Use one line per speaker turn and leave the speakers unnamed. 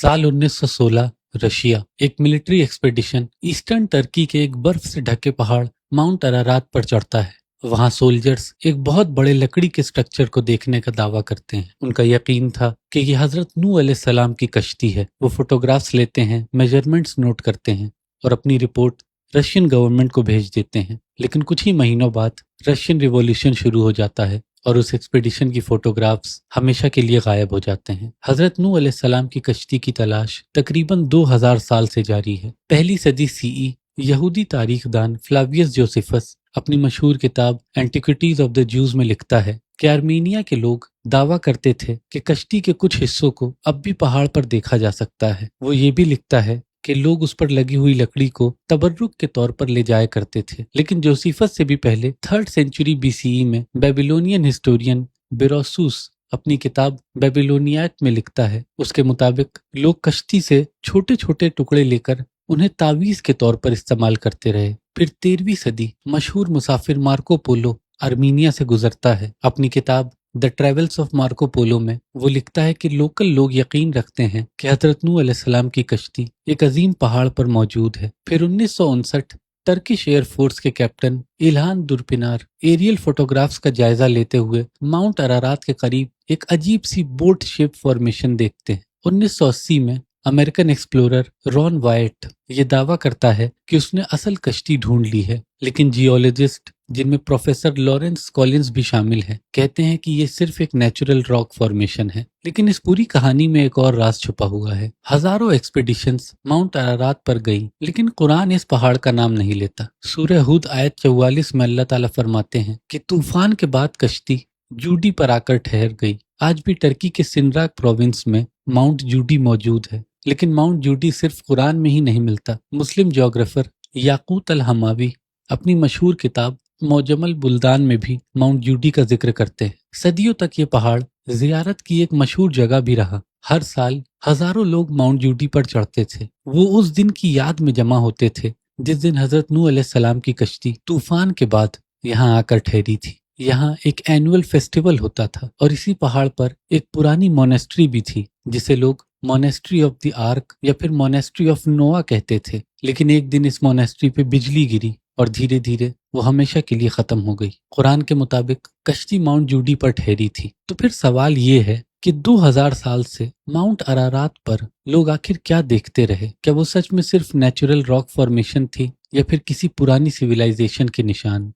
साल 1916 रशिया। एक military expedition eastern Turkey के एक बर्फ से ढके पहाड़ माउंट अरारात पर चढ़ता है। वहां सोल्जर्स एक बहुत बड़े लकड़ी के स्ट्रक्चर को देखने का दावा करते हैं। उनका यकीन था कि ये हजरत नूह अलैहिस्सलाम की कश्ती है। वो फोटोग्राफ्स लेते हैं, मेजरमेंट्स नोट करते हैं और अपनी रिपोर्ट रशियन गवर्नमेंट को भेज देते हैं। लेकिन कुछ ही महीनों बाद रशियन रिवॉल्यूशन शुरू हो जाता है और उस एक्सपेडिशन की फोटोग्राफ्स हमेशा के लिए गायब हो जाते हैं। हजरत नूह अलैहिस्सलाम की कश्ती की तलाश तकरीबन 2000 साल से जारी है। पहली सदी सीई यहूदी तारीखदान फ्लावियस जोसेफस अपनी मशहूर किताब एंटिक्विटीज ऑफ द ज्यूज में लिखता है कि आर्मीनिया के लोग दावा करते थे कि कश्ती के कुछ हिस्सों को अब भी पहाड़ पर देखा जा सकता है। वो ये भी लिखता है कि लोग उस पर लगी हुई लकड़ी को तबर्रुक के तौर पर ले जाया करते थे। लेकिन जोसेफस से भी पहले 3rd सेंचुरी बीसीई में बेबीलोनियन हिस्टोरियन बेरोसूस अपनी किताब बेबीलोनियात में लिखता है, उसके मुताबिक लोग कश्ती से छोटे छोटे टुकड़े लेकर उन्हें तावीज के तौर पर इस्तेमाल करते रहे। फिर 13वीं सदी मशहूर मुसाफिर मार्को पोलो आर्मीनिया से गुजरता है। अपनी किताब the travels of Marco Polo में वो लिखता है कि लोकल लोग यकीन रखते हैं कि हजरत नूह अलैहिस्सलाम की कश्ती एक अजीम पहाड़ पर मौजूद है। फिर 1959 टर्किश एयरफोर्स के कैप्टन इल्हान दुरपिनार एरियल फोटोग्राफ्स का जायजा लेते हुए माउंट अरारात के करीब एक अजीब सी बोट शेप फॉर्मेशन देखते हैं। 1980 में अमेरिकन एक्सप्लोरर रॉन वाइट ये दावा करता है कि उसने असल कश्ती ढूंढ ली है। लेकिन जियोलॉजिस्ट, जिनमें प्रोफेसर लॉरेंस कॉलिंस भी शामिल हैं, कहते हैं कि ये सिर्फ एक नेचुरल रॉक फॉर्मेशन है। लेकिन इस पूरी कहानी में एक और राज छुपा हुआ है। हजारों एक्सपेडिशंस माउंट अरारात पर गई, लेकिन कुरान इस पहाड़ का नाम नहीं लेता। सूरह हुद आयत 44 में अल्लाह ताला फरमाते हैं कि तूफान के बाद कश्ती जूडी पर आकर ठहर गई। आज भी टर्की के सिनराक प्रोविंस में माउंट जूडी मौजूद है। लेकिन माउंट जूडी सिर्फ कुरान में ही नहीं मिलता। मुस्लिम जियोग्राफर याकूत अल हमावी अपनी मशहूर किताब मौजमल बुल्दान में भी माउंट जूडी का जिक्र करते हैं। सदियों तक ये पहाड़ जियारत की एक मशहूर जगह भी रहा। हर साल हजारों लोग माउंट जूडी पर चढ़ते थे। वो उस दिन की याद में जमा होते थे जिस दिन हजरत नूह अलैहिस्सलाम की कश्ती तूफान के बाद यहाँ आकर ठहरी थी। यहाँ एक एनुअल फेस्टिवल होता था और इसी पहाड़ पर एक पुरानी मोनेस्ट्री भी थी जिसे लोग मोनेस्ट्री ऑफ द आर्क या फिर मोनेस्ट्री ऑफ नोआ कहते थे। लेकिन एक दिन इस मोनेस्ट्री पे बिजली गिरी और धीरे धीरे वो हमेशा के लिए खत्म हो गई। कुरान के मुताबिक कश्ती माउंट जूडी पर ठहरी थी। तो फिर सवाल ये है कि 2000 साल से माउंट अरारात पर लोग आखिर क्या देखते रहे? क्या वो सच में सिर्फ नेचुरल रॉक फॉर्मेशन थी या फिर किसी पुरानी सिविलाइजेशन के निशान?